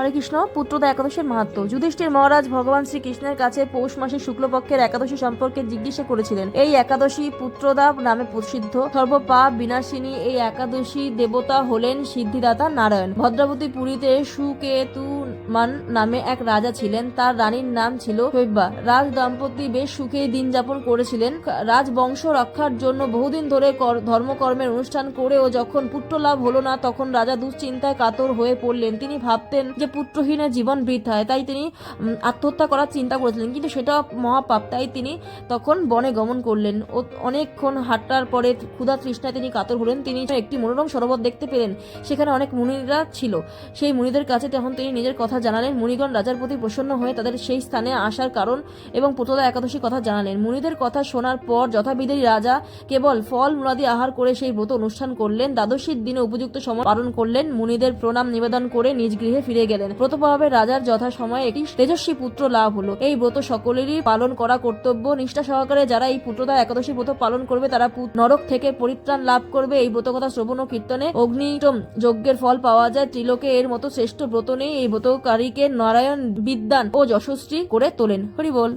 হরে কৃষ্ণ। পুত্রদা একাদশীর মাহাত্ম্য। যুধিষ্ঠির মহারাজ ভগবান শ্রীকৃষ্ণের কাছে পৌষ মাসের শুক্লপক্ষের একাদশী সম্পর্কে জিজ্ঞাসা করেছিলেন। এই একাদশী পুত্রদা নামে প্রসিদ্ধ, সর্বপাপ বিনাশিনী। এই একাদশী দেবতা হলেন সিদ্ধিদাতা নারায়ণ। ভদ্রাবতী পুরীতে সুকেতুমান নামে এক রাজা ছিলেন। তার রানীর নাম ছিল শৈব্যা। রাজ দম্পতি বেশ সুখে দিন যাপন করেছিলেন। রাজবংশ রক্ষার জন্য বহুদিন ধরে ধর্মকর্মের অনুষ্ঠান করেও যখন পুত্র লাভ হলো না, তখন রাজা দুশ্চিন্তায় কাতর হয়ে পড়লেন। তিনি ভাবতেন যে পুত্রহীনের জীবন বৃথায়, তাই তিনি আত্মহত্যা করার চিন্তা করেছিলেন, কিন্তু সেটা মহাপাপ। তাই তিনি তখন বনে গমন করলেন। অনেকক্ষণ হাঁটার পরে ক্ষুধা তৃষ্ণায় তিনি কাতর হলেন। তিনি একটি মনোরম সরোবর দেখতে পেলেন। সেখানে অনেক মুনিরা ছিল। সেই মুনিদের কাছে তখন তিনি নিজের কথা জানালেন। মুনিগণ রাজার প্রতি প্রসন্ন হয়ে তাদের সেই স্থানে আসার কারণ এবং পুত্রদা একাদশী কথা জানালেন। মুনিদের কথা শোনার পর যথাবিধি রাজা কেবল ফল মূলাদি আহার করে সেই ব্রত অনুষ্ঠান করলেন। দ্বাদশীর দিনে উপযুক্ত সময় পালন করলেন। মুনিদের প্রণাম নিবেদন করে নিজ গৃহে ফিরে গেলেন। ব্রত প্রভাবে রাজার যথা সময়ে একটি তেজস্বী পুত্র লাভ হলো। এই ব্রত সকলেরই পালন করা কর্তব্য। নিষ্ঠা সহকারে যারা এই পুত্রদা একাদশী ব্রত পালন করবে তারা নরক থেকে পরিত্রাণ লাভ করবে। এই ব্রত কথা শ্রবণ ও কীর্তনে অগ্নিটম যজ্ঞের ফল পাওয়া যায়। ত্রিলোকে এর মতো শ্রেষ্ঠ ব্রত নেই। এই ব্রতকারীকে নারায়ণ বিদ্বান ও যশস্বী করে তোলেন। হরি বল।